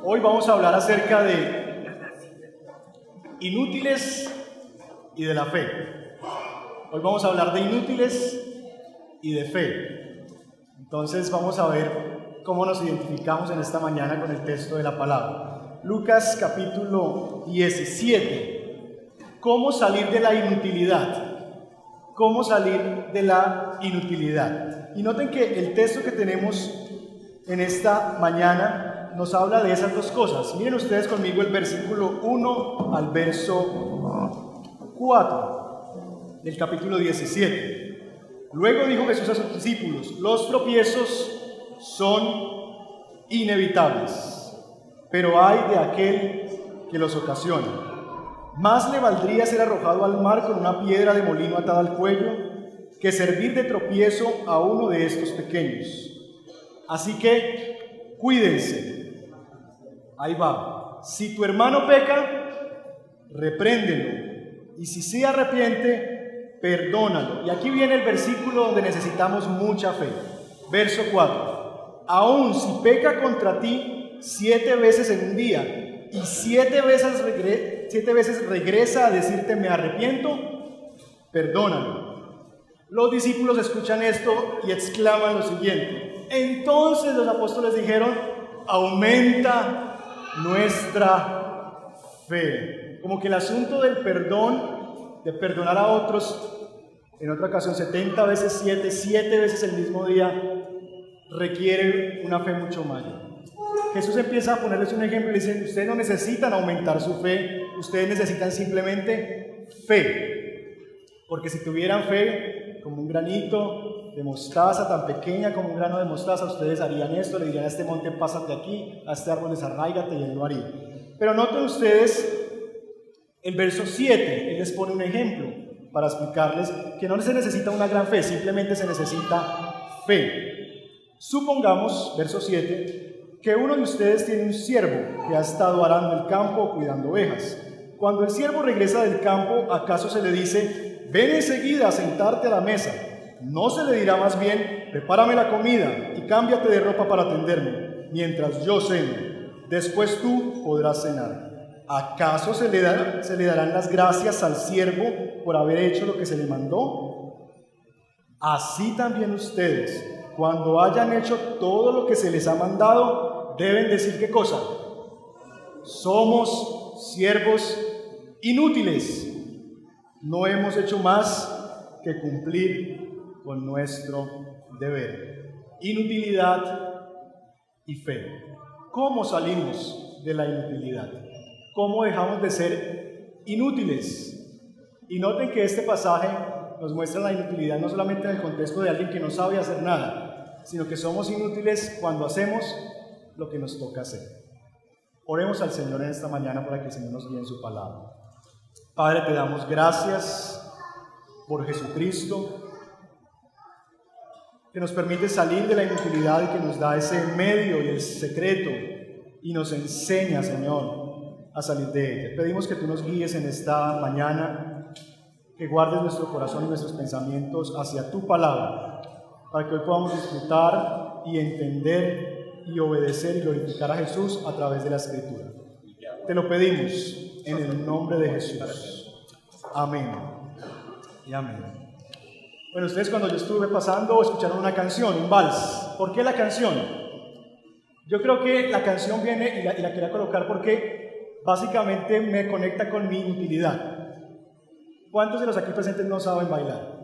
Hoy vamos a hablar acerca de inútiles y de la fe. Hoy vamos a hablar de inútiles y de fe. Entonces vamos a ver cómo nos identificamos en esta mañana con el texto de la palabra. Lucas capítulo 17. ¿Cómo salir de la inutilidad? ¿Cómo salir de la inutilidad? Y noten que el texto que tenemos en esta mañana nos habla de esas dos cosas. Miren ustedes conmigo el versículo 1 al verso 4 del capítulo 17. Luego dijo Jesús a sus discípulos: los tropiezos son inevitables, pero ay de aquel que los ocasiona. Más le valdría ser arrojado al mar con una piedra de molino atada al cuello que servir de tropiezo a uno de estos pequeños. Así que cuídense. Ahí va. Si tu hermano peca, repréndelo, y si se arrepiente, perdónalo. Y aquí viene el versículo donde necesitamos mucha fe. Verso 4. Aun si peca contra ti 7 veces en un día, y 7 veces regresa a decirte me arrepiento, perdónalo. Los discípulos escuchan esto y exclaman lo siguiente: entonces los apóstoles dijeron, aumenta nuestra fe. Como que el asunto del perdón, de perdonar a otros, en otra ocasión 70 veces 7 veces el mismo día, requiere una fe mucho mayor. Jesús empieza a ponerles un ejemplo y dice: ustedes no necesitan aumentar su fe, ustedes necesitan simplemente fe. Porque si tuvieran fe como un granito de mostaza, tan pequeña como un grano de mostaza, ustedes harían esto, le dirían a este monte pásate aquí, a este árbol desarráigate, y él lo haría. Pero noten ustedes el verso 7, él les pone un ejemplo para explicarles que no se necesita una gran fe, simplemente se necesita fe. Supongamos, verso 7, que uno de ustedes tiene un siervo que ha estado arando el campo o cuidando ovejas. Cuando el siervo regresa del campo, ¿acaso se le dice: ven enseguida a sentarte a la mesa? ¿No se le dirá más bien: prepárame la comida y cámbiate de ropa para atenderme, mientras yo ceno? Después tú podrás cenar. ¿Acaso se le darán las gracias al siervo por haber hecho lo que se le mandó? Así también ustedes, cuando hayan hecho todo lo que se les ha mandado, deben decir ¿qué cosa? Somos siervos inútiles. No hemos hecho más que cumplir con nuestro deber. Inutilidad y fe. ¿Cómo salimos de la inutilidad? ¿Cómo dejamos de ser inútiles? Y noten que este pasaje nos muestra la inutilidad no solamente en el contexto de alguien que no sabe hacer nada, sino que somos inútiles cuando hacemos lo que nos toca hacer. Oremos al Señor en esta mañana para que el Señor nos guíe en su palabra. Padre, te damos gracias por Jesucristo, que nos permite salir de la inutilidad y que nos da ese medio y el secreto y nos enseña, Señor, a salir de ella. Pedimos que tú nos guíes en esta mañana, que guardes nuestro corazón y nuestros pensamientos hacia tu palabra, para que hoy podamos disfrutar y entender y obedecer y glorificar a Jesús a través de la Escritura. Te lo pedimos en el nombre de Jesús. Amén y amén. Bueno, ustedes cuando yo estuve pasando escucharon una canción, un vals. ¿Por qué la canción? Yo creo que la canción viene y la quería colocar porque básicamente me conecta con mi inutilidad. ¿Cuántos de los aquí presentes no saben bailar?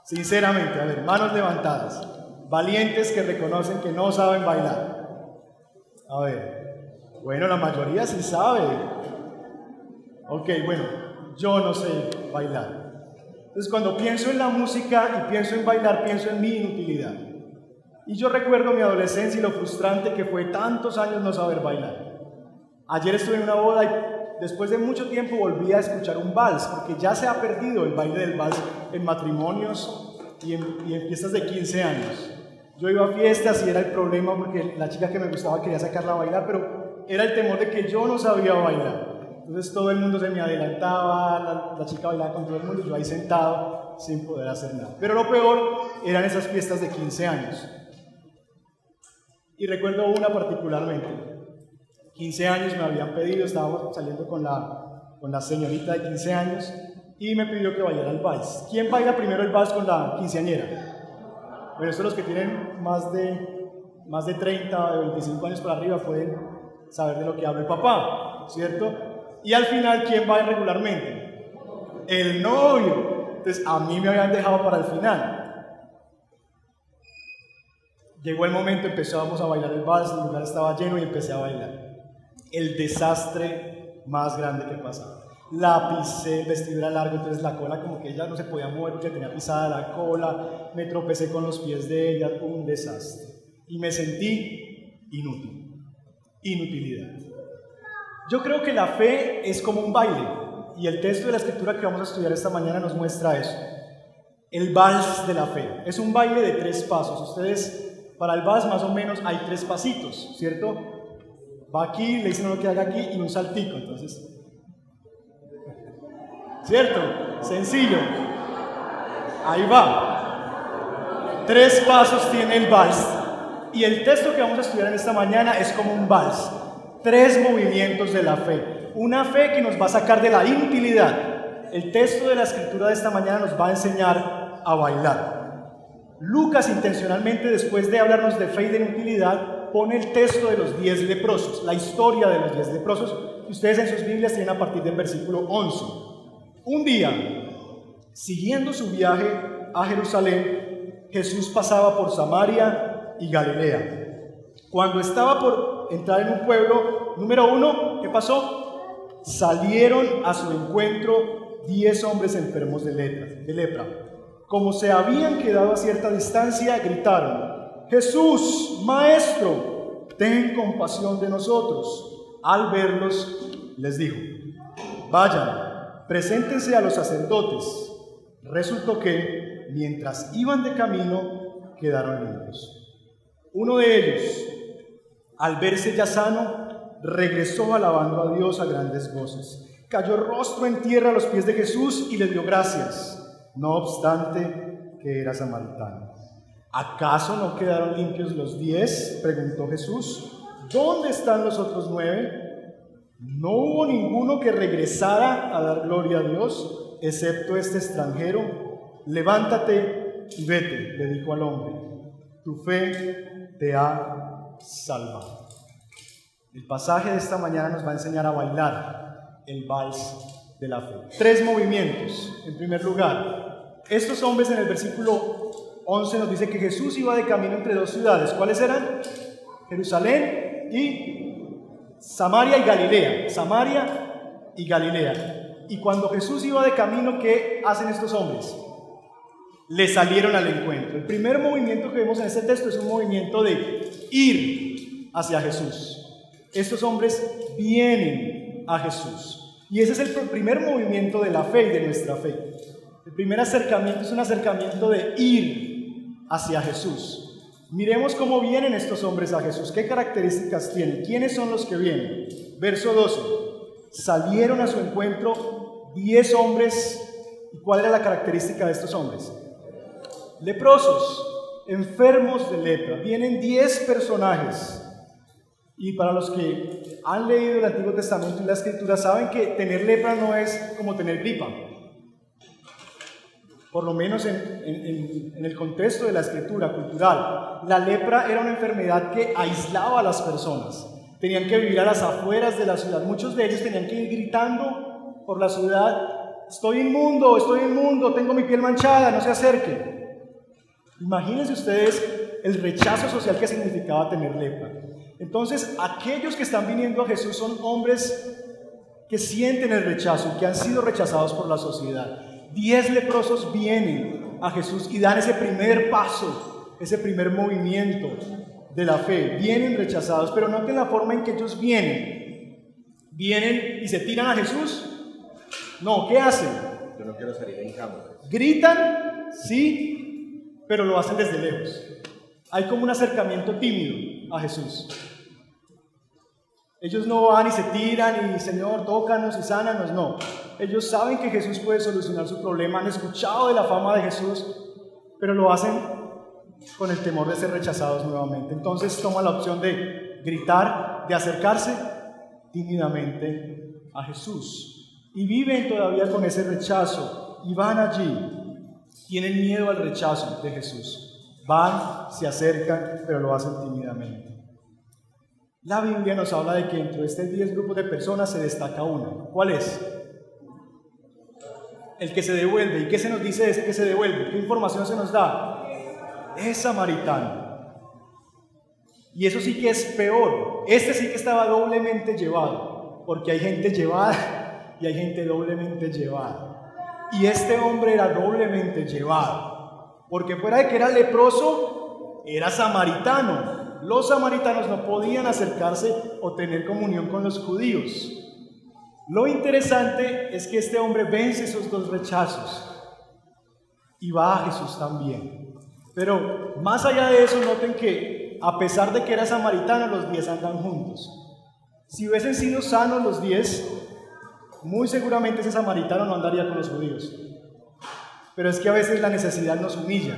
Sinceramente, a ver, manos levantadas. Valientes que reconocen que no saben bailar. A ver, bueno, la mayoría sí sabe. Ok, bueno, yo no sé bailar. Entonces, cuando pienso en la música y pienso en bailar, pienso en mi inutilidad. Y yo recuerdo mi adolescencia y lo frustrante que fue tantos años no saber bailar. Ayer estuve en una boda y después de mucho tiempo volví a escuchar un vals, porque ya se ha perdido el baile del vals en matrimonios y en fiestas de 15 años. Yo iba a fiestas y era el problema porque la chica que me gustaba quería sacarla a bailar, pero era el temor de que yo no sabía bailar. Entonces todo el mundo se me adelantaba, la chica bailaba con todo el mundo y yo ahí sentado sin poder hacer nada. Pero lo peor eran esas fiestas de 15 años. Y recuerdo una particularmente. 15 años me habían pedido, estábamos saliendo con la señorita de 15 años y me pidió que bailara el vals. ¿Quién baila primero el vals con la quinceañera? Bueno, estos los que tienen más de 30 o 25 años para arriba pueden saber de lo que habla el papá, ¿cierto? Y al final, ¿quién va regularmente? El novio. Entonces, a mí me habían dejado para el final. Llegó el momento, empezamos a bailar el vals, el lugar estaba lleno y empecé a bailar. El desastre más grande que pasaba. La pisé, el vestido era largo, entonces la cola como que ella no se podía mover porque tenía pisada la cola, me tropecé con los pies de ella, un desastre. Y me sentí inútil, inutilidad. Yo creo que la fe es como un baile, y el texto de la escritura que vamos a estudiar esta mañana nos muestra eso. El vals de la fe, es un baile de 3 pasos. Ustedes, para el vals más o menos hay 3 pasitos, ¿cierto? Va aquí, le dicen a uno que haga aquí y un saltico, entonces... ¿Cierto? Sencillo. Ahí va. 3 pasos tiene el vals. Y el texto que vamos a estudiar en esta mañana es como un vals. 3 movimientos de la fe. Una fe que nos va a sacar de la inutilidad. El texto de la escritura de esta mañana nos va a enseñar a bailar. Lucas intencionalmente, después de hablarnos de fe y de inutilidad, pone el texto de los 10 leprosos, la historia de los 10 leprosos, que ustedes en sus Biblias tienen a partir del versículo 11. Un día, siguiendo su viaje a Jerusalén, Jesús pasaba por Samaria y Galilea. Cuando estaba por entrar en un pueblo, número 1, ¿qué pasó? Salieron a su encuentro 10 hombres enfermos de lepra. Como se habían quedado a cierta distancia, gritaron: Jesús, Maestro, ten compasión de nosotros. Al verlos, les dijo: vayan, preséntense a los sacerdotes. Resultó que, mientras iban de camino, quedaron limpios. Uno de ellos, al verse ya sano, regresó alabando a Dios a grandes voces. Cayó rostro en tierra a los pies de Jesús y le dio gracias, no obstante que era samaritano. ¿Acaso no quedaron limpios los 10? Preguntó Jesús. ¿Dónde están los otros 9? No hubo ninguno que regresara a dar gloria a Dios, excepto este extranjero. Levántate y vete, le dijo al hombre. Tu fe te ha salvado. El pasaje de esta mañana nos va a enseñar a bailar el vals de la fe. 3 movimientos. En primer lugar, estos hombres en el versículo 11 nos dice que Jesús iba de camino entre 2 ciudades. ¿Cuáles eran? Jerusalén y Samaria y Galilea. Samaria y Galilea. Y cuando Jesús iba de camino, ¿qué hacen estos hombres? Le salieron al encuentro. El primer movimiento que vemos en este texto es un movimiento de ir hacia Jesús. Estos hombres vienen a Jesús. Y ese es el primer movimiento de la fe y de nuestra fe. El primer acercamiento es un acercamiento de ir hacia Jesús. Miremos cómo vienen estos hombres a Jesús. ¿Qué características tienen? ¿Quiénes son los que vienen? Verso 12. Salieron a su encuentro 10 hombres. ¿Y cuál era la característica de estos hombres? Leprosos, enfermos de lepra. Vienen 10 personajes. Y para los que han leído el Antiguo Testamento y la Escritura, saben que tener lepra no es como tener gripa. Por lo menos en el contexto de la Escritura cultural. La lepra era una enfermedad que aislaba a las personas. Tenían que vivir a las afueras de la ciudad. Muchos de ellos tenían que ir gritando por la ciudad: estoy inmundo, tengo mi piel manchada, no se acerquen. Imagínense ustedes el rechazo social que significaba tener lepra. Entonces, aquellos que están viniendo a Jesús son hombres que sienten el rechazo, que han sido rechazados por la sociedad. 10 leprosos vienen a Jesús y dan ese primer paso, ese primer movimiento de la fe. Vienen rechazados, pero noten la forma en que ellos vienen. Vienen y se tiran a Jesús. No, ¿qué hacen? Yo no quiero salir en cámara. Gritan, sí, pero lo hacen desde lejos. Hay como un acercamiento tímido a Jesús. Ellos no van y se tiran y Señor, tócanos y sánanos, no. Ellos saben que Jesús puede solucionar su problema, han escuchado de la fama de Jesús, pero lo hacen con el temor de ser rechazados nuevamente. Entonces toman la opción de gritar, de acercarse tímidamente a Jesús y viven todavía con ese rechazo y van allí, tienen miedo al rechazo de Jesús, van, se acercan, pero lo hacen tímidamente. La Biblia nos habla de que entre estos 10 grupos de personas se destaca uno. ¿Cuál es? El que se devuelve. ¿Y qué se nos dice de ese que se devuelve? ¿Qué información se nos da? Es samaritano. Y eso sí que es peor. Este sí que estaba doblemente llevado, porque hay gente llevada y hay gente doblemente llevada. Y este hombre era doblemente llevado, porque fuera de que era leproso, era samaritano. Los samaritanos no podían acercarse o tener comunión con los judíos. Lo interesante es que este hombre vence esos dos rechazos y va a Jesús también. Pero más allá de eso, noten que a pesar de que era samaritano, los 10 andan juntos. Si hubiesen sido sanos los 10, muy seguramente ese samaritano no andaría con los judíos. Pero es que a veces la necesidad nos humilla.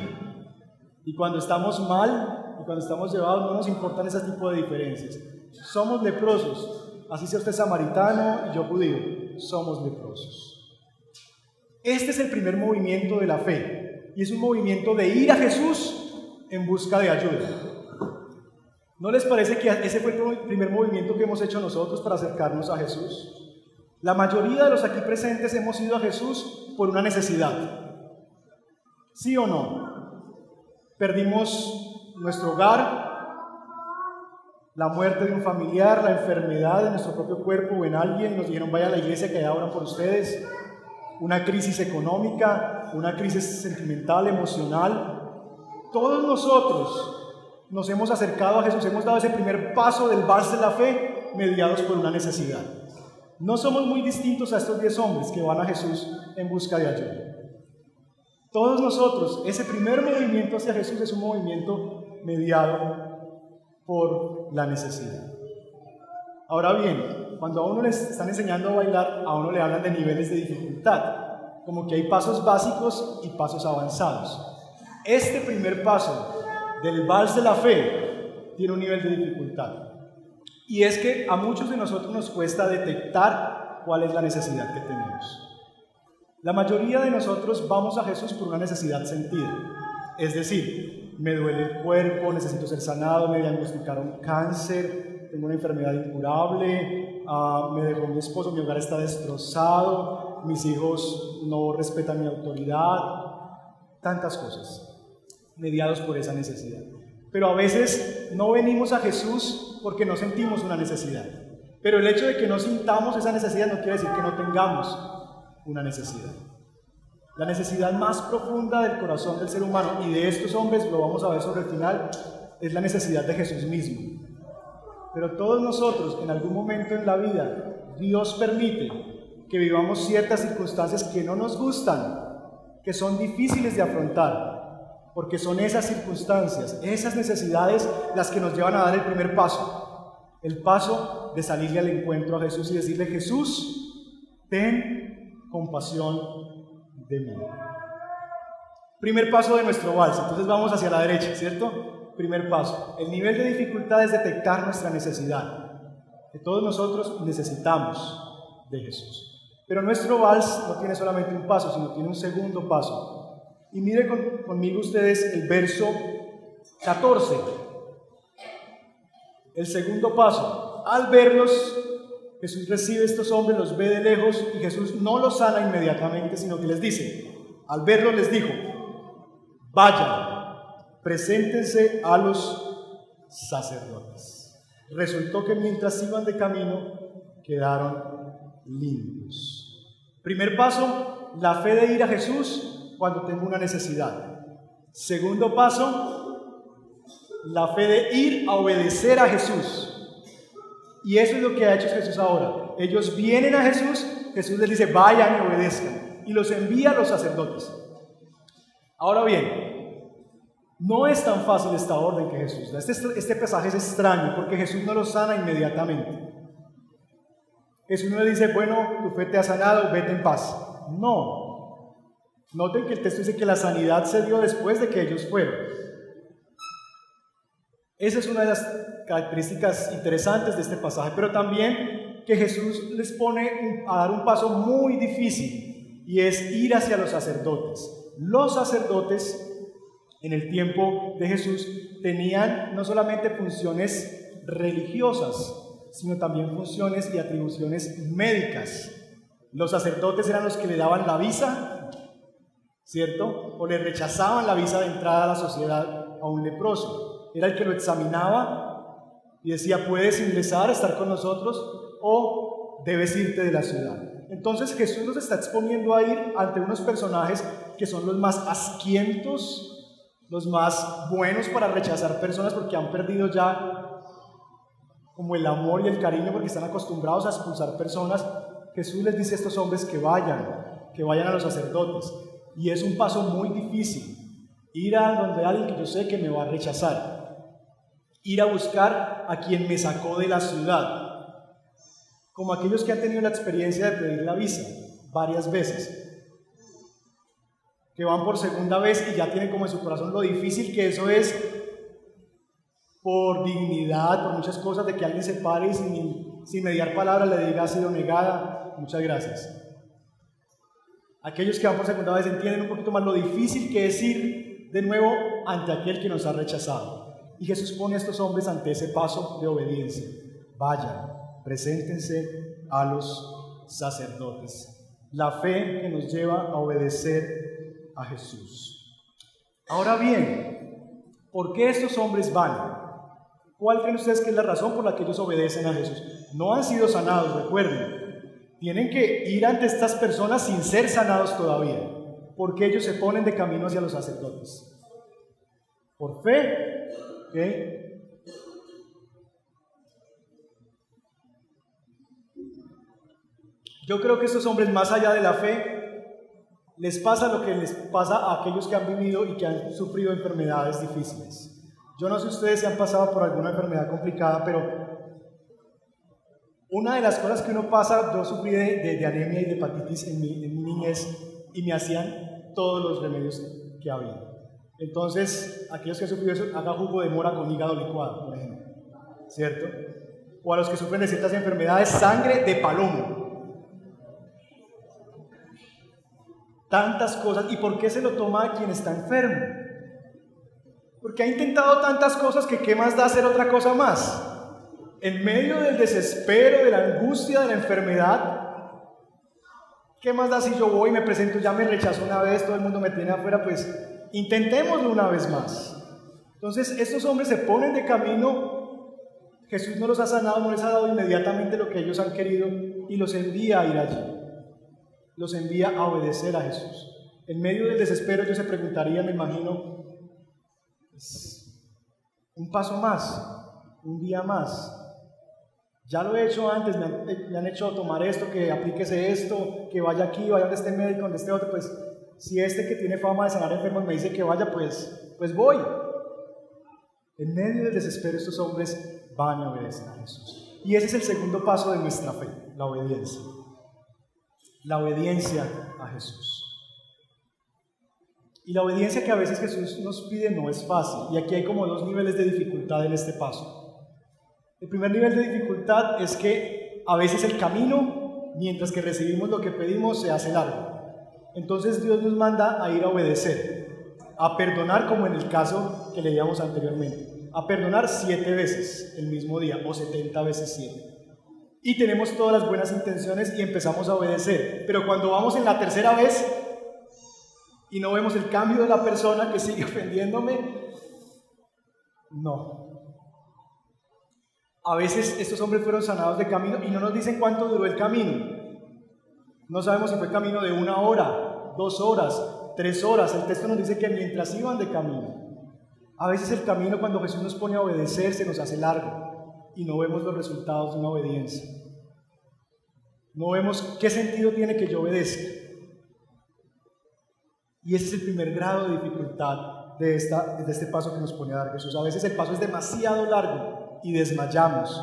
Y cuando estamos mal y cuando estamos llevados, no nos importan ese tipo de diferencias. Somos leprosos, así sea usted samaritano y yo judío, somos leprosos. Este es el primer movimiento de la fe, y es un movimiento de ir a Jesús en busca de ayuda. ¿No les parece que ese fue el primer movimiento que hemos hecho nosotros para acercarnos a Jesús? La mayoría de los aquí presentes hemos ido a Jesús por una necesidad. ¿Sí o no? Perdimos nuestro hogar, la muerte de un familiar, la enfermedad de nuestro propio cuerpo o en alguien, nos dijeron vaya a la iglesia que allá oran por ustedes, una crisis económica, una crisis sentimental, emocional. Todos nosotros nos hemos acercado a Jesús, hemos dado ese primer paso del vals de la fe mediados por una necesidad. No somos muy distintos a estos 10 hombres que van a Jesús en busca de ayuda. Todos nosotros, ese primer movimiento hacia Jesús es un movimiento mediado por la necesidad. Ahora bien, cuando a uno les están enseñando a bailar, a uno le hablan de niveles de dificultad, como que hay pasos básicos y pasos avanzados. Este primer paso del vals de la fe tiene un nivel de dificultad. Y es que a muchos de nosotros nos cuesta detectar cuál es la necesidad que tenemos. La mayoría de nosotros vamos a Jesús por una necesidad sentida. Es decir, me duele el cuerpo, necesito ser sanado, me diagnosticaron cáncer, tengo una enfermedad incurable, me dejó mi esposo, mi hogar está destrozado, mis hijos no respetan mi autoridad, tantas cosas, mediados por esa necesidad. Pero a veces no venimos a Jesús porque no sentimos una necesidad. Pero el hecho de que no sintamos esa necesidad no quiere decir que no tengamos una necesidad. La necesidad más profunda del corazón del ser humano, y de estos hombres, lo vamos a ver sobre el final, es la necesidad de Jesús mismo. Pero todos nosotros, en algún momento en la vida, Dios permite que vivamos ciertas circunstancias que no nos gustan, que son difíciles de afrontar, porque son esas circunstancias, esas necesidades las que nos llevan a dar el primer paso, el paso de salirle al encuentro a Jesús y decirle: Jesús, ten compasión de mí. Primer paso de nuestro vals, entonces vamos hacia la derecha, ¿cierto? Primer paso, el nivel de dificultad es detectar nuestra necesidad, que todos nosotros necesitamos de Jesús. Pero nuestro vals no tiene solamente un paso, sino tiene un segundo paso. Y miren conmigo ustedes el verso 14. El segundo paso. Al verlos, Jesús recibe a estos hombres, los ve de lejos y Jesús no los sana inmediatamente, sino que les dice, al verlos les dijo: vayan, preséntense a los sacerdotes. Resultó que mientras iban de camino, quedaron limpios. Primer paso, la fe de ir a Jesús cuando tengo una necesidad. Segundo paso, la fe de ir a obedecer a Jesús. Y eso es lo que ha hecho Jesús ahora. Ellos vienen a Jesús, Jesús les dice: vayan y obedezcan, y los envía a los sacerdotes. Ahora bien, no es tan fácil esta orden que Jesús da. Este pasaje es extraño porque Jesús no los sana inmediatamente. Jesús no le dice: bueno, tu fe te ha sanado, vete en paz. No. Noten que el texto dice que la sanidad se dio después de que ellos fueron. Esa es una de las características interesantes de este pasaje, pero también que Jesús les pone a dar un paso muy difícil, y es ir hacia los sacerdotes. Los sacerdotes en el tiempo de Jesús tenían no solamente funciones religiosas, sino también funciones y atribuciones médicas. Los sacerdotes eran los que le daban la visa, ¿cierto? O le rechazaban la visa de entrada a la sociedad a un leproso. Era el que lo examinaba y decía: puedes ingresar, estar con nosotros, o debes irte de la ciudad. Entonces Jesús nos está exponiendo a ir ante unos personajes que son los más asquientos, los más buenos para rechazar personas, porque han perdido ya como el amor y el cariño, porque están acostumbrados a expulsar personas. Jesús les dice a estos hombres que vayan a los sacerdotes, y es un paso muy difícil, ir a donde alguien que yo sé que me va a rechazar, ir a buscar a quien me sacó de la ciudad, como aquellos que han tenido la experiencia de pedir la visa varias veces, que van por segunda vez y ya tienen como en su corazón lo difícil que eso es, por dignidad, por muchas cosas, de que alguien se pare y sin mediar palabras le diga: ha sido negada, muchas gracias. Aquellos que van por segunda vez entienden un poquito más lo difícil que es ir de nuevo ante aquel que nos ha rechazado. Y Jesús pone a estos hombres ante ese paso de obediencia. Vayan, preséntense a los sacerdotes. La fe que nos lleva a obedecer a Jesús. Ahora bien, ¿por qué estos hombres van? ¿Cuál creen ustedes que es la razón por la que ellos obedecen a Jesús? No han sido sanados, recuerden. Tienen que ir ante estas personas sin ser sanados todavía, porque ellos se ponen de camino hacia los sacerdotes. Por fe, ¿ok? Yo creo que estos hombres, más allá de la fe, les pasa lo que les pasa a aquellos que han vivido y que han sufrido enfermedades difíciles. Yo no sé ustedes si han pasado por alguna enfermedad complicada, pero una de las cosas que uno pasa, yo sufrí de anemia y de hepatitis en mi niñez, y me hacían todos los remedios que había. Entonces, aquellos que han sufrido eso, haga jugo de mora con hígado licuado, por ejemplo, ¿cierto? O a los que sufren de ciertas enfermedades, sangre de palomo. Tantas cosas. ¿Y por qué se lo toma a quien está enfermo? Porque ha intentado tantas cosas que ¿qué más da hacer otra cosa más? En medio del desespero, de la angustia, de la enfermedad, ¿qué más da si yo voy y me presento? Ya me rechazó una vez, todo el mundo me tiene afuera, pues intentémoslo una vez más. Entonces estos hombres se ponen de camino. Jesús no los ha sanado, no les ha dado inmediatamente lo que ellos han querido, y los envía a ir allí. Los envía a obedecer a Jesús. En medio del desespero ellos se preguntarían, me imagino, un paso más, un día más. Ya lo he hecho antes, me han hecho tomar esto, que aplíquese esto, que vaya aquí, vaya donde este médico, donde este otro. Pues si este que tiene fama de sanar enfermos me dice que vaya, pues voy. En medio del desespero estos hombres van a obedecer a Jesús. Y ese es el segundo paso de nuestra fe, la obediencia. La obediencia a Jesús. Y la obediencia que a veces Jesús nos pide no es fácil. Y aquí hay como dos niveles de dificultad en este paso. El primer nivel de dificultad es que a veces el camino, mientras que recibimos lo que pedimos, se hace largo. Entonces Dios nos manda a ir a obedecer, a perdonar, como en el caso que leíamos anteriormente, a perdonar 7 veces el mismo día, o 70 veces 7. Y tenemos todas las buenas intenciones y empezamos a obedecer. Pero cuando vamos en la tercera vez y no vemos el cambio de la persona que sigue ofendiéndome, no. A veces estos hombres fueron sanados de camino y no nos dicen cuánto duró el camino. No sabemos si fue camino de 1 hora, 2 horas, 3 horas. El texto nos dice que mientras iban de camino. A veces el camino, cuando Jesús nos pone a obedecer, se nos hace largo y no vemos los resultados de una obediencia. No vemos qué sentido tiene que yo obedezca. Y ese es el primer grado de dificultad de este paso que nos pone a dar Jesús. A veces el paso es demasiado largo y desmayamos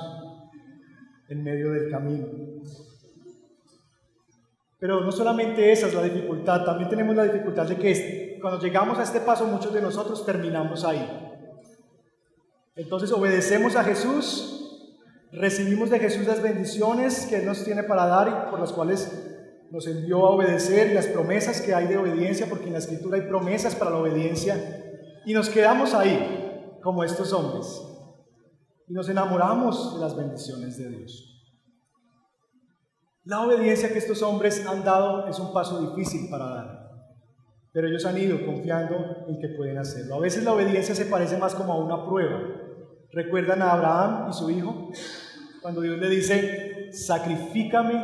en medio del camino. Pero no solamente esa es la dificultad, también tenemos la dificultad de que cuando llegamos a este paso, muchos de nosotros terminamos ahí. Entonces obedecemos a Jesús, recibimos de Jesús las bendiciones que Él nos tiene para dar y por las cuales nos envió a obedecer, y las promesas que hay de obediencia, porque en la Escritura hay promesas para la obediencia, y nos quedamos ahí, como estos hombres, y nos enamoramos de las bendiciones de Dios. La obediencia que estos hombres han dado es un paso difícil para dar, pero ellos han ido confiando en que pueden hacerlo. A veces la obediencia se parece más como a una prueba. ¿Recuerdan a Abraham y su hijo? Cuando Dios le dice, sacrifícame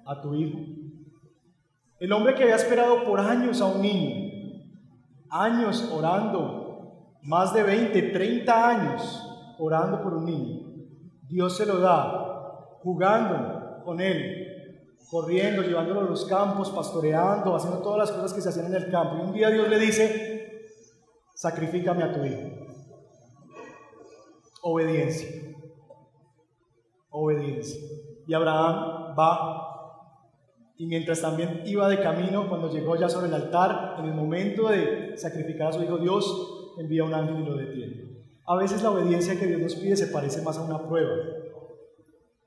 a tu hijo. El hombre que había esperado por años a un niño, años orando, más de 20, 30 años orando por un niño, Dios se lo da, jugando con él, corriendo, llevándolo a los campos, pastoreando, haciendo todas las cosas que se hacían en el campo. Y un día Dios le dice, sacrifícame a tu hijo. Obediencia. Obediencia. Y Abraham va, y mientras también iba de camino, cuando llegó ya sobre el altar, en el momento de sacrificar a su hijo, Dios envía un ángel y lo detiene. A veces la obediencia que Dios nos pide se parece más a una prueba,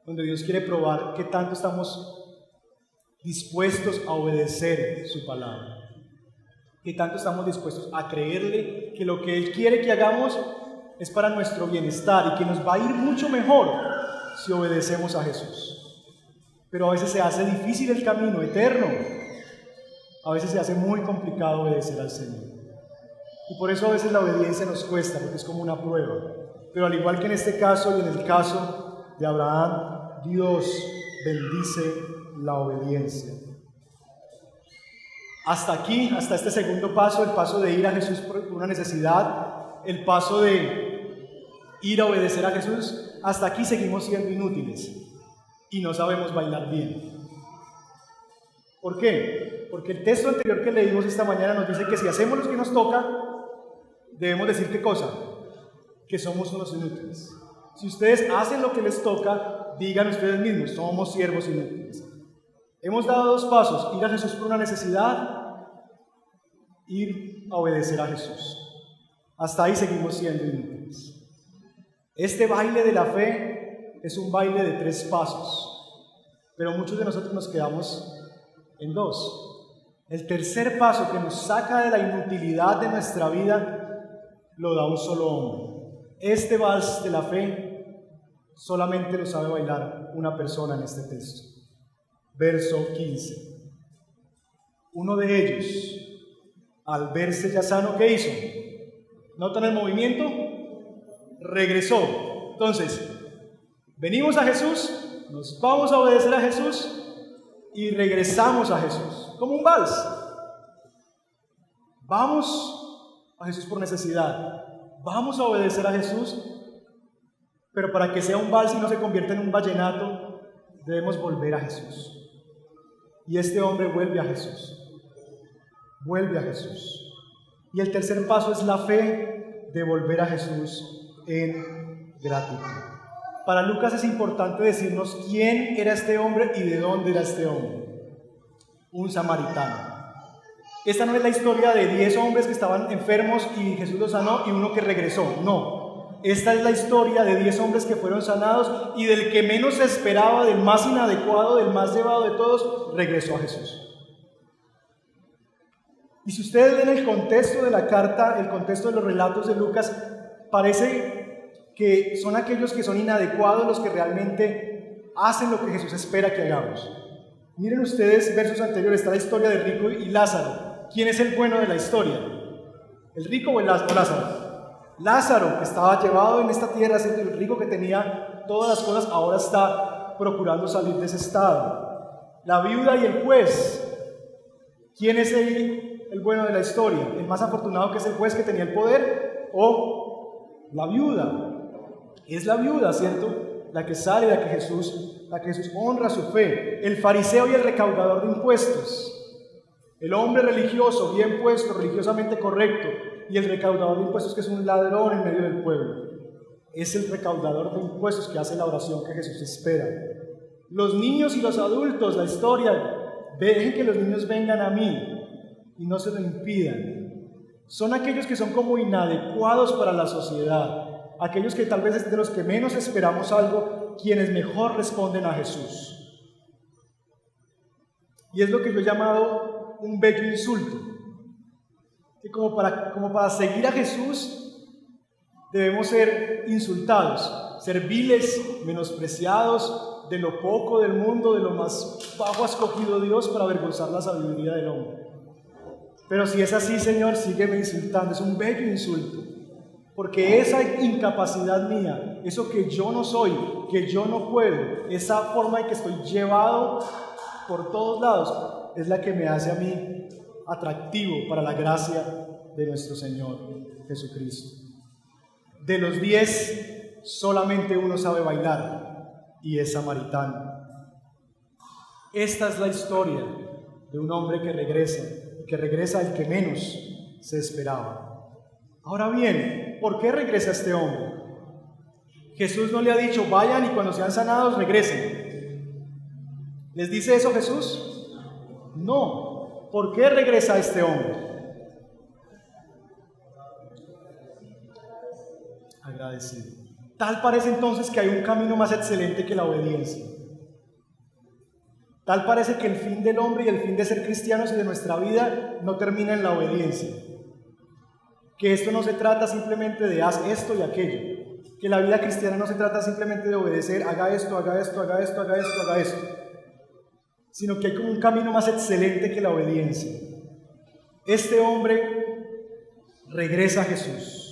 donde Dios quiere probar qué tanto estamos dispuestos a obedecer su palabra, qué tanto estamos dispuestos a creerle que lo que Él quiere que hagamos es para nuestro bienestar y que nos va a ir mucho mejor si obedecemos a Jesús. Pero a veces se hace difícil el camino eterno, a veces se hace muy complicado obedecer al Señor. Y por eso a veces la obediencia nos cuesta, porque es como una prueba. Pero al igual que en este caso y en el caso de Abraham, Dios bendice la obediencia. Hasta aquí, hasta este segundo paso, el paso de ir a Jesús por una necesidad, el paso de ir a obedecer a Jesús, hasta aquí seguimos siendo inútiles y no sabemos bailar bien. ¿Por qué? Porque el texto anterior que leímos esta mañana nos dice que si hacemos lo que nos toca, debemos decir ¿qué cosa? Que somos unos inútiles. Si ustedes hacen lo que les toca, digan ustedes mismos, somos siervos inútiles. Hemos dado dos pasos, ir a Jesús por una necesidad, ir a obedecer a Jesús. Hasta ahí seguimos siendo inútiles. Este baile de la fe es un baile de 3 pasos, pero muchos de nosotros nos quedamos en 2. El tercer paso que nos saca de la inutilidad de nuestra vida lo da un solo hombre. Este vals de la fe solamente lo sabe bailar una persona en este texto. Verso 15. Uno de ellos, al verse ya sano, ¿qué hizo? ¿Notan el movimiento? Regresó. Entonces, venimos a Jesús, nos vamos a obedecer a Jesús y regresamos a Jesús, como un vals. Vamos a Jesús por necesidad, vamos a obedecer a Jesús, pero para que sea un vals y no se convierta en un vallenato, debemos volver a Jesús. Y este hombre vuelve a Jesús, vuelve a Jesús. Y el tercer paso es la fe de volver a Jesús en gratitud. Para Lucas es importante decirnos quién era este hombre y de dónde era este hombre. Un samaritano. Esta no es la historia de 10 hombres que estaban enfermos y Jesús los sanó y uno que regresó. No. Esta es la historia de 10 hombres que fueron sanados y del que menos se esperaba, del más inadecuado, del más llevado de todos, regresó a Jesús. Y si ustedes ven el contexto de la carta, el contexto de los relatos de Lucas, parece que son aquellos que son inadecuados los que realmente hacen lo que Jesús espera que hagamos. Miren ustedes versos anteriores, está la historia de Rico y Lázaro. ¿Quién es el bueno de la historia? ¿El rico o el Lázaro? Lázaro, que estaba llevado en esta tierra, siendo el rico que tenía todas las cosas, ahora está procurando salir de ese estado. La viuda y el juez. ¿Quién es el bueno de la historia? ¿El más afortunado, que es el juez que tenía el poder? ¿O la viuda? Es la viuda, ¿cierto? La que sale, la que Jesús honra su fe. El fariseo y el recaudador de impuestos. El hombre religioso, bien puesto, religiosamente correcto, y el recaudador de impuestos, que es un ladrón en medio del pueblo. Es el recaudador de impuestos que hace la oración que Jesús espera. Los niños y los adultos, la historia, dejen que los niños vengan a mí y no se lo impidan. Son aquellos que son como inadecuados para la sociedad, aquellos que tal vez es de los que menos esperamos algo, quienes mejor responden a Jesús. Y es lo que yo he llamado un bello insulto, que como para seguir a Jesús debemos ser insultados, ser viles, menospreciados, de lo poco del mundo, de lo más bajo ha escogido Dios para avergonzar la sabiduría del hombre. Pero si es así, Señor, sígueme insultando, es un bello insulto, porque esa incapacidad mía, eso que yo no soy, que yo no puedo, esa forma en que estoy llevado por todos lados, es la que me hace a mí atractivo para la gracia de nuestro Señor Jesucristo. De los 10, solamente uno sabe bailar, y es samaritano. Esta es la historia de un hombre que regresa el que menos se esperaba. Ahora bien, ¿por qué regresa este hombre? Jesús no le ha dicho, vayan y cuando sean sanados regresen. ¿Les dice eso Jesús? No. ¿Por qué regresa este hombre? Agradecido. Tal parece entonces que hay un camino más excelente que la obediencia. Tal parece que el fin del hombre y el fin de ser cristianos y de nuestra vida no termina en la obediencia. Que esto no se trata simplemente de haz esto y aquello. Que la vida cristiana no se trata simplemente de obedecer, haga esto, haga esto, haga esto, haga esto, haga esto. Sino que hay como un camino más excelente que la obediencia. Este hombre regresa a Jesús.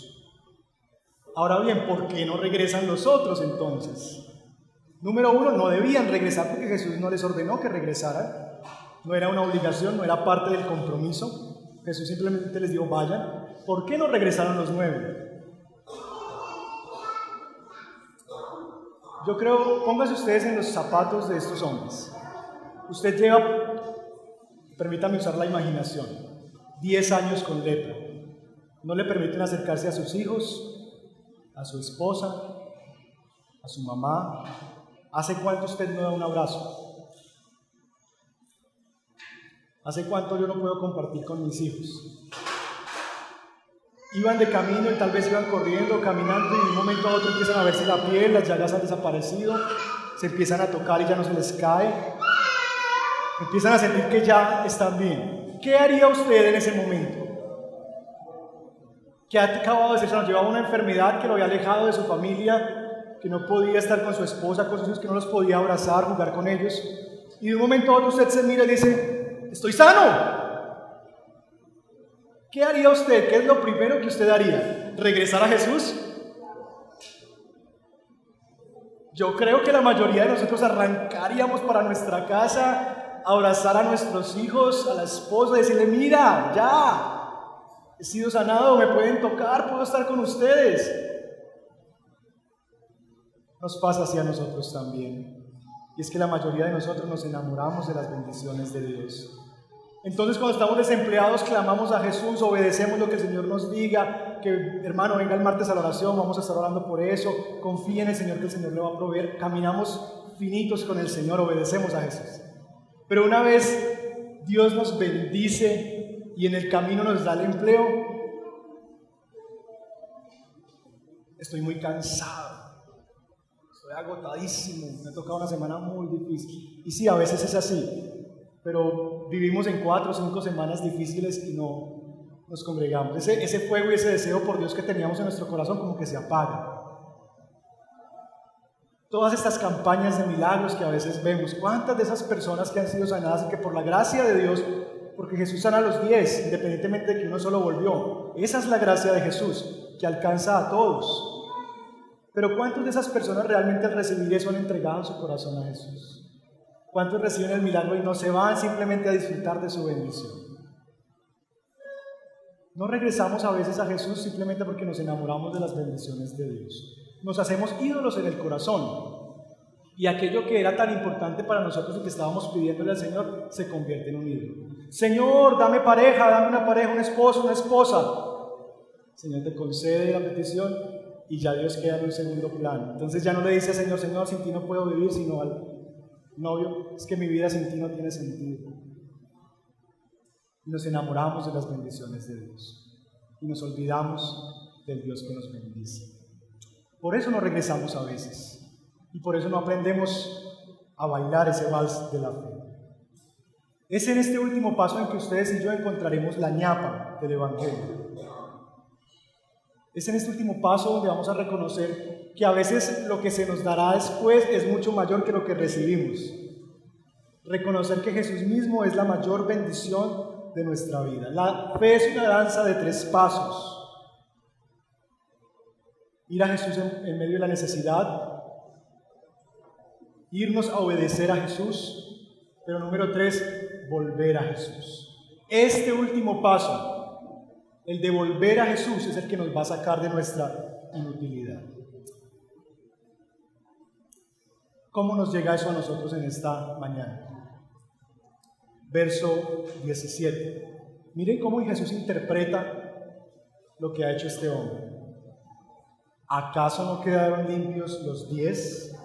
Ahora bien, ¿por qué no regresan los otros entonces? Número 1, no debían regresar porque Jesús no les ordenó que regresaran. No era una obligación, no era parte del compromiso. Jesús simplemente les dijo, vayan. ¿Por qué no regresaron los 9? Yo creo, pónganse ustedes en los zapatos de estos hombres. Usted lleva, permítame usar la imaginación, 10 años con lepra. No le permiten acercarse a sus hijos, a su esposa, a su mamá. ¿Hace cuánto usted no da un abrazo? ¿Hace cuánto yo no puedo compartir con mis hijos? Iban de camino y tal vez iban corriendo, caminando y de un momento a otro empiezan a verse la piel, las llagas han desaparecido, se empiezan a tocar y ya no se les cae, empiezan a sentir que ya están bien. ¿Qué haría usted en ese momento? Que ha acabado de ser sano, llevaba una enfermedad que lo había alejado de su familia, que no podía estar con su esposa, con sus hijos, que no los podía abrazar, jugar con ellos, y de un momento a otro usted se mira y dice, ¡estoy sano! ¿Qué haría usted? ¿Qué es lo primero que usted haría? ¿Regresar a Jesús? Yo creo que la mayoría de nosotros arrancaríamos para nuestra casa, abrazar a nuestros hijos, a la esposa, y decirle, mira, ya, he sido sanado, me pueden tocar, puedo estar con ustedes. Nos pasa así a nosotros también. Y es que la mayoría de nosotros nos enamoramos de las bendiciones de Dios. Entonces cuando estamos desempleados clamamos a Jesús, obedecemos lo que el Señor nos diga, que hermano venga el martes a la oración, vamos a estar orando por eso, confíe en el Señor que el Señor le va a proveer, caminamos finitos con el Señor, obedecemos a Jesús. Pero una vez Dios nos bendice y en el camino nos da el empleo, estoy muy cansado, estoy agotadísimo, me ha tocado una semana muy difícil. Y sí, a veces es así. Pero vivimos en 4 o 5 semanas difíciles y no nos congregamos. Ese fuego y ese deseo por Dios que teníamos en nuestro corazón como que se apaga. Todas estas campañas de milagros que a veces vemos, ¿cuántas de esas personas que han sido sanadas y que por la gracia de Dios, porque Jesús sana a los 10, independientemente de que uno solo volvió? Esa es la gracia de Jesús, que alcanza a todos. Pero ¿cuántas de esas personas realmente al recibir eso han entregado su corazón a Jesús? ¿Cuántos reciben el milagro y no se van simplemente a disfrutar de su bendición? No regresamos a veces a Jesús simplemente porque nos enamoramos de las bendiciones de Dios. Nos hacemos ídolos en el corazón. Y aquello que era tan importante para nosotros y que estábamos pidiéndole al Señor se convierte en un ídolo. Señor, dame pareja, dame una pareja, un esposo, una esposa. El Señor te concede la petición y ya Dios queda en un segundo plano. Entonces ya no le dice al Señor, Señor, sin ti no puedo vivir, sino al novio, es que mi vida sin ti no tiene sentido. Y nos enamoramos de las bendiciones de Dios y nos olvidamos del Dios que nos bendice. Por eso no regresamos a veces y por eso no aprendemos a bailar ese vals de la fe. Es en este último paso en que ustedes y yo encontraremos la ñapa del Evangelio. Es en este último paso donde vamos a reconocer que a veces lo que se nos dará después es mucho mayor que lo que recibimos. Reconocer que Jesús mismo es la mayor bendición de nuestra vida. La fe es una danza de 3 pasos. Ir a Jesús en medio de la necesidad, irnos a obedecer a Jesús, pero número 3, volver a Jesús. Este último paso, el de volver a Jesús, es el que nos va a sacar de nuestra inutilidad. ¿Cómo nos llega eso a nosotros en esta mañana? Verso 17. Miren cómo Jesús interpreta lo que ha hecho este hombre. ¿Acaso no quedaron limpios los 10?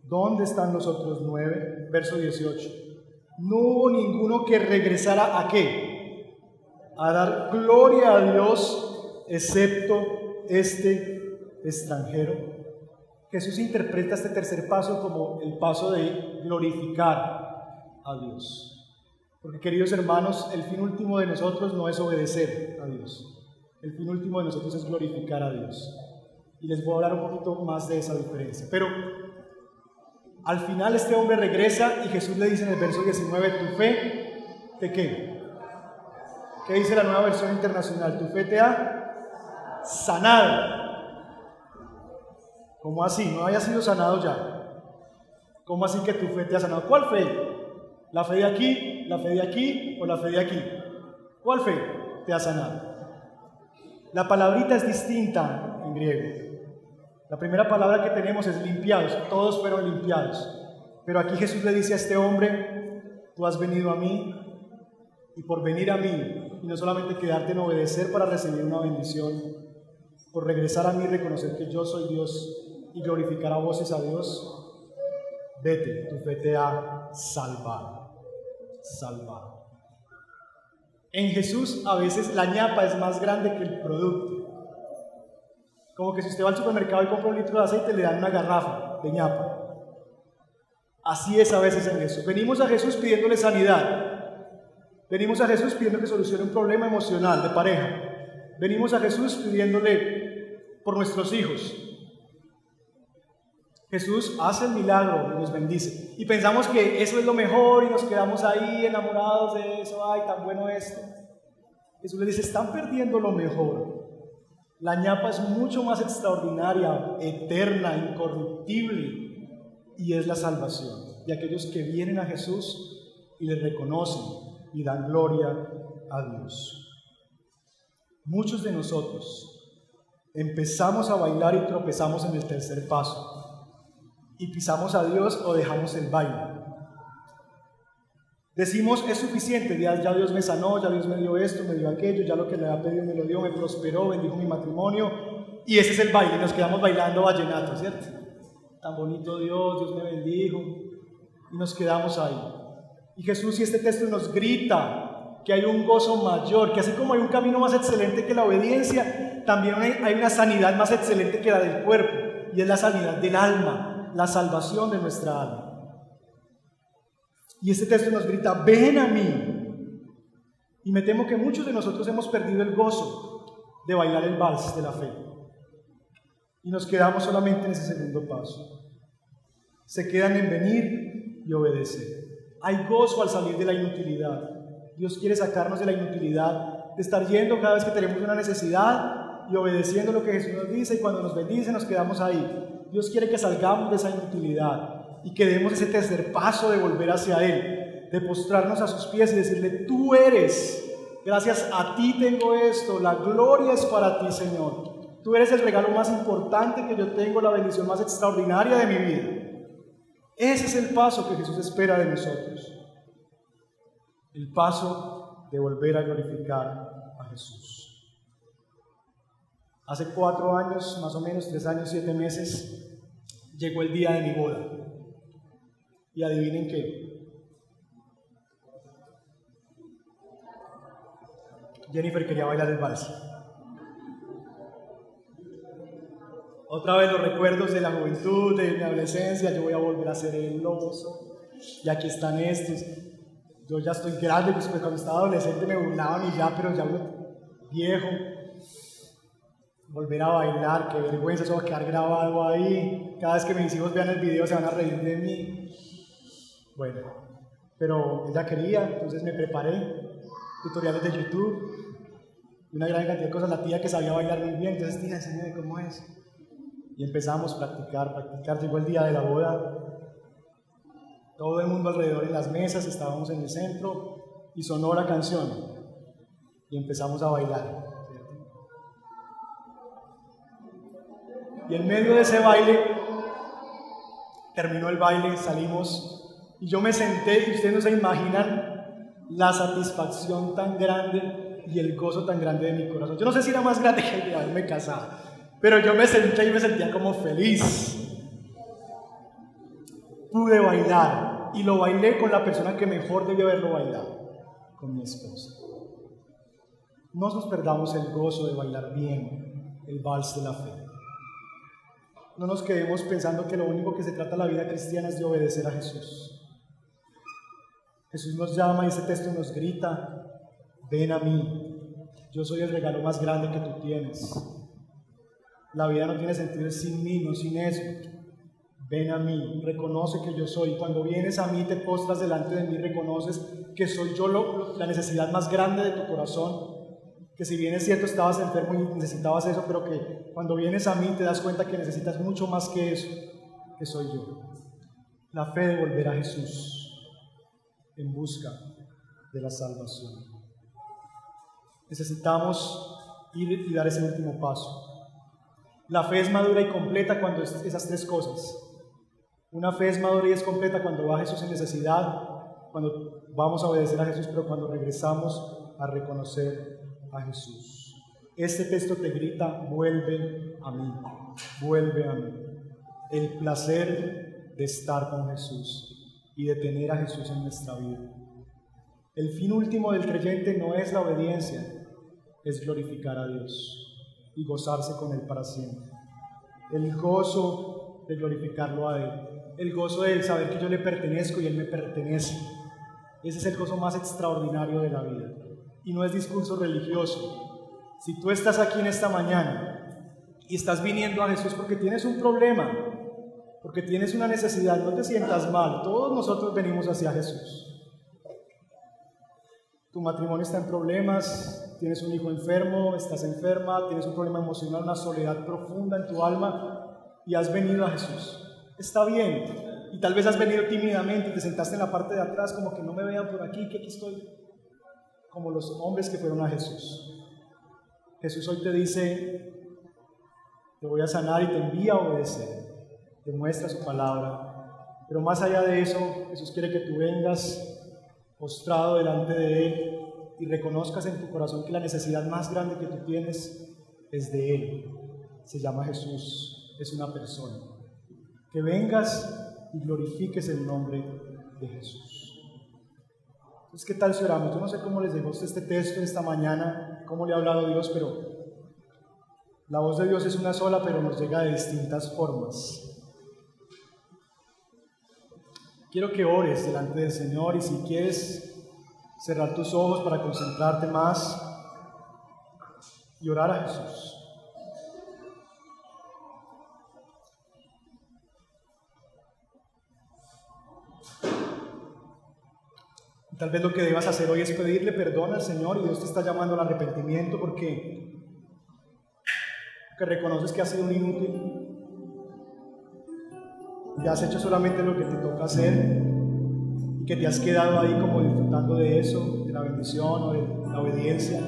¿Dónde están los otros 9? Verso 18. No hubo ninguno que regresara ¿a qué? A dar gloria a Dios, excepto este extranjero. Jesús interpreta este tercer paso como el paso de glorificar a Dios. Porque, queridos hermanos, el fin último de nosotros no es obedecer a Dios. El fin último de nosotros es glorificar a Dios. Y les voy a hablar un poquito más de esa diferencia. Pero al final este hombre regresa y Jesús le dice en el verso 19, ¿tu fe te qué? ¿Qué dice la Nueva Versión Internacional? Tu fe te ha sanado. ¿Cómo así? ¿No había sido sanado ya? ¿Cómo así que tu fe te ha sanado? ¿Cuál fe? ¿La fe de aquí? ¿La fe de aquí? ¿O la fe de aquí? ¿Cuál fe te ha sanado? La palabrita es distinta en griego. La primera palabra que tenemos es limpiados. Todos fueron limpiados. Pero aquí Jesús le dice a este hombre, tú has venido a mí y por venir a mí, y no solamente quedarte en obedecer para recibir una bendición, por regresar a mí y reconocer que yo soy Dios y glorificar a voces a Dios, vete, tu fe te ha salvado. Salvado. En Jesús a veces la ñapa es más grande que el producto. Como que si usted va al supermercado y compra un litro de aceite, le dan una garrafa de ñapa. Así es a veces en Jesús. Venimos a Jesús pidiéndole sanidad. Venimos a Jesús pidiendo que solucione un problema emocional de pareja. Venimos a Jesús pidiéndole por nuestros hijos. Jesús hace el milagro y nos bendice. Y pensamos que eso es lo mejor y nos quedamos ahí enamorados de eso. Ay, tan bueno esto. Jesús le dice, están perdiendo lo mejor. La ñapa es mucho más extraordinaria, eterna, incorruptible, y es la salvación. Y aquellos que vienen a Jesús y le reconocen y dan gloria a Dios. Muchos de nosotros empezamos a bailar y tropezamos en el tercer paso. Y pisamos a Dios o dejamos el baile. Decimos, es suficiente, ya Dios me sanó, ya Dios me dio esto, me dio aquello, ya lo que le había pedido me lo dio, me prosperó, bendijo mi matrimonio, y ese es el baile, nos quedamos bailando vallenato, ¿cierto? Tan bonito Dios me bendijo, y nos quedamos ahí. Y Jesús y este texto nos grita que hay un gozo mayor, que así como hay un camino más excelente que la obediencia, también hay una sanidad más excelente que la del cuerpo, y es la sanidad del alma, la salvación de nuestra alma. Y este texto nos grita, ven a mí. Y me temo que muchos de nosotros hemos perdido el gozo de bailar el vals de la fe. Y nos quedamos solamente en ese segundo paso. Se quedan en venir y obedecer. Hay gozo al salir de la inutilidad. Dios quiere sacarnos de la inutilidad, de estar yendo cada vez que tenemos una necesidad y obedeciendo lo que Jesús nos dice, y cuando nos bendice nos quedamos ahí. Dios quiere que salgamos de esa inutilidad y que demos ese tercer paso de volver hacia Él, de postrarnos a sus pies y decirle, tú eres, gracias a ti tengo esto, la gloria es para ti, Señor. Tú eres el regalo más importante que yo tengo, la bendición más extraordinaria de mi vida. Ese es el paso que Jesús espera de nosotros. El paso de volver a glorificar a Jesús. Hace 4 años, más o menos, 3 años, 7 meses, llegó el día de mi boda. Y adivinen qué. Jennifer quería bailar el vals. Otra vez los recuerdos de la juventud, de mi adolescencia, yo voy a volver a ser el oso, y aquí están estos. Yo ya estoy grande, pues cuando estaba adolescente me burlaban y ya, pero ya uno viejo. Volver a bailar, qué vergüenza, eso va a quedar grabado ahí. Cada vez que mis hijos vean el video se van a reír de mí. Bueno, pero ella quería, entonces me preparé, tutoriales de YouTube, y una gran cantidad de cosas. La tía que sabía bailar muy bien, entonces tía, enséñame cómo es. Y empezamos a practicar. Llegó el día de la boda. Todo el mundo alrededor en las mesas, estábamos en el centro y sonó la canción y empezamos a bailar. Y en medio de ese baile, terminó el baile, salimos y yo me senté y ustedes no se imaginan la satisfacción tan grande y el gozo tan grande de mi corazón. Yo no sé si era más grande que el de haberme casado, pero yo me senté y me sentía como feliz. Pude bailar y lo bailé con la persona que mejor debió haberlo bailado, con mi esposa. No nos perdamos el gozo de bailar bien el vals de la fe. No nos quedemos pensando que lo único que se trata la vida cristiana es de obedecer a Jesús. Jesús nos llama y ese texto nos grita: ven a mí, yo soy el regalo más grande que tú tienes. La vida no tiene sentido sin mí, no sin eso. Ven a mí, reconoce que yo soy. Cuando vienes a mí, te postras delante de mí, reconoces que soy yo la necesidad más grande de tu corazón. Que si bien es cierto estabas enfermo y necesitabas eso, pero que cuando vienes a mí te das cuenta que necesitas mucho más que eso, que soy yo. La fe de volver a Jesús en busca de la salvación. Necesitamos ir y dar ese último paso. La fe es madura y completa cuando es esas tres cosas. Una fe es madura y es completa cuando va a Jesús en necesidad, cuando vamos a obedecer a Jesús, pero cuando regresamos a reconocer a Jesús. Este texto te grita: vuelve a mí, vuelve a mí. El placer de estar con Jesús y de tener a Jesús en nuestra vida. El fin último del creyente no es la obediencia, es glorificar a Dios y gozarse con Él para siempre. El gozo de glorificarlo a Él, el gozo de saber que yo le pertenezco y Él me pertenece. Ese es el gozo más extraordinario de la vida. Y no es discurso religioso. Si tú estás aquí en esta mañana y estás viniendo a Jesús porque tienes un problema, porque tienes una necesidad, no te sientas mal. Todos nosotros venimos hacia Jesús. Tu matrimonio está en problemas, tienes un hijo enfermo, estás enferma, tienes un problema emocional, una soledad profunda en tu alma y has venido a Jesús. Está bien. Y tal vez has venido tímidamente y te sentaste en la parte de atrás como que no me vean por aquí, que aquí estoy. Como los hombres que fueron a Jesús. Jesús hoy te dice: te voy a sanar y te envía a obedecer. Te muestra su palabra. Pero más allá de eso, Jesús quiere que tú vengas postrado delante de Él y reconozcas en tu corazón que la necesidad más grande que tú tienes es de Él. Se llama Jesús, es una persona. Que vengas y glorifiques el nombre de Jesús. Entonces, ¿qué tal si oramos? Yo no sé cómo les llegó este texto esta mañana, cómo le ha hablado Dios, pero la voz de Dios es una sola, pero nos llega de distintas formas. Quiero que ores delante del Señor y si quieres cerrar tus ojos para concentrarte más y orar a Jesús. Tal vez lo que debas hacer hoy es pedirle perdón al Señor y Dios te está llamando al arrepentimiento porque reconoces que has sido un inútil y has hecho solamente lo que te toca hacer y que te has quedado ahí como disfrutando de eso, de la bendición o de la obediencia,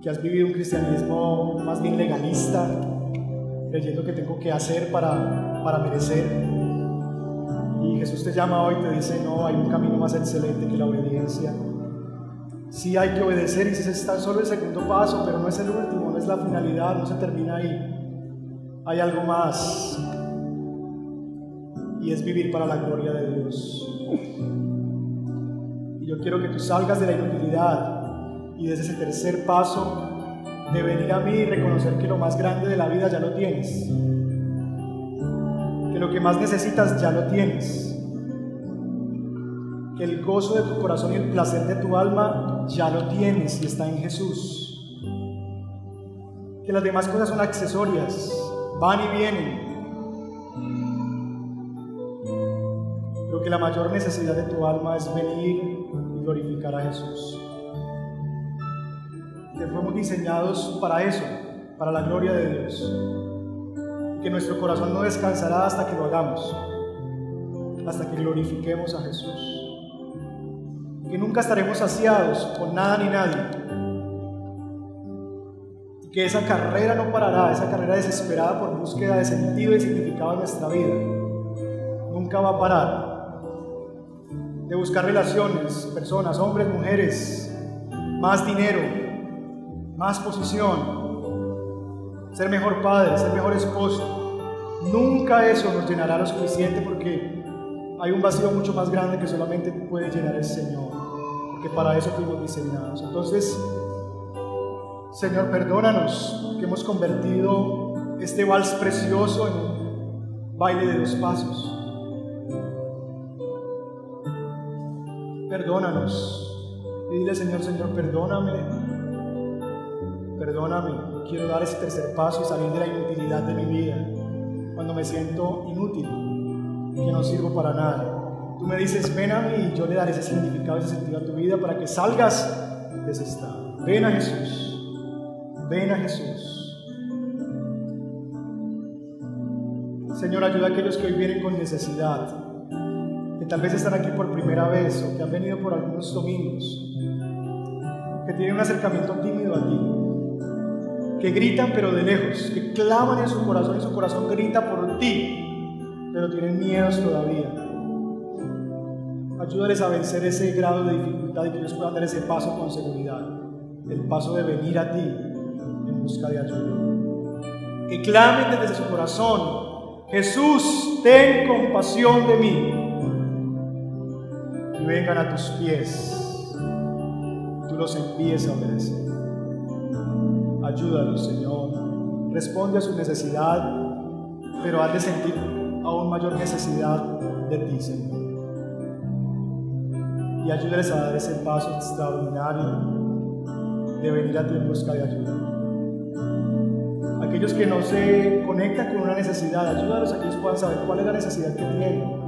que has vivido un cristianismo más bien legalista, creyendo que tengo que hacer para merecer. Y Jesús te llama hoy y te dice: no, hay un camino más excelente que la obediencia. Sí hay que obedecer y ese es tan solo el segundo paso, pero no es el último, no es la finalidad, no se termina ahí. Hay algo más y es vivir para la gloria de Dios. Y yo quiero que tú salgas de la inutilidad y des ese tercer paso de venir a mí y reconocer que lo más grande de la vida ya lo tienes, que lo que más necesitas ya lo tienes, que el gozo de tu corazón y el placer de tu alma ya lo tienes y está en Jesús, que las demás cosas son accesorias, van y vienen, pero que la mayor necesidad de tu alma es venir y glorificar a Jesús, que fuimos diseñados para eso, para la gloria de Dios, que nuestro corazón no descansará hasta que lo hagamos, hasta que glorifiquemos a Jesús, que nunca estaremos saciados con nada ni nadie, y que esa carrera no parará, esa carrera desesperada por búsqueda de sentido y significado en nuestra vida, nunca va a parar, de buscar relaciones, personas, hombres, mujeres, más dinero, más posición, ser mejor padre, ser mejor esposo. Nunca eso nos llenará lo suficiente, porque hay un vacío mucho más grande que solamente puede llenar el Señor, porque para eso fuimos diseñados. Entonces, Señor, perdónanos que hemos convertido este vals precioso en un baile de 2 pasos. Perdónanos y dile: Señor, perdóname, quiero dar ese tercer paso y salir de la inutilidad de mi vida, cuando me siento inútil, que no sirvo para nada. Tú me dices: ven a mí, y yo le daré ese significado, ese sentido a tu vida para que salgas de ese estado. Ven a Jesús, ven a Jesús. Señor, ayuda a aquellos que hoy vienen con necesidad, que tal vez están aquí por primera vez o que han venido por algunos domingos, que tienen un acercamiento tímido a ti, que gritan pero de lejos, que claman en su corazón y su corazón grita por ti, pero tienen miedos todavía. Ayúdales a vencer ese grado de dificultad y que ellos puedan dar ese paso con seguridad, el paso de venir a ti en busca de ayuda. Que clamen desde su corazón: Jesús, ten compasión de mí. Y vengan a tus pies, tú los envíes a obedecer. Ayúdalos, Señor. Responde a su necesidad, pero has de sentir aún mayor necesidad de ti, Señor. Y ayúdales a dar ese paso extraordinario de venir a ti en busca de ayuda. Aquellos que no se conectan con una necesidad, ayúdalos a que ellos puedan saber cuál es la necesidad que tienen.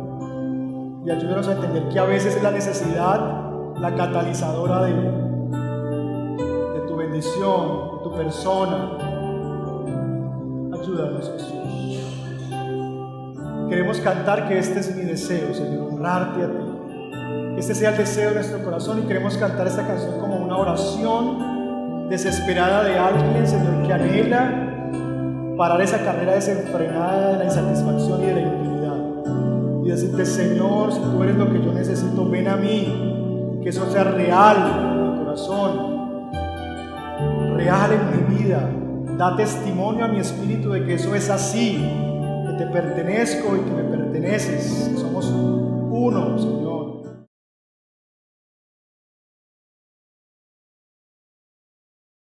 Y ayúdanos a entender que a veces es la necesidad la catalizadora de tu bendición, de tu persona. Ayúdanos, Jesús. Queremos cantar que este es mi deseo, Señor, honrarte a ti. Que este sea el deseo de nuestro corazón, y queremos cantar esta canción como una oración desesperada de alguien, Señor, que anhela parar esa carrera desenfrenada de la insatisfacción y de la inutilidad. Y decirte: Señor, si tú eres lo que yo necesito, ven a mí, que eso sea real en mi corazón, real en mi vida. Da testimonio a mi espíritu de que eso es así, que te pertenezco y que me perteneces, que somos uno, Señor.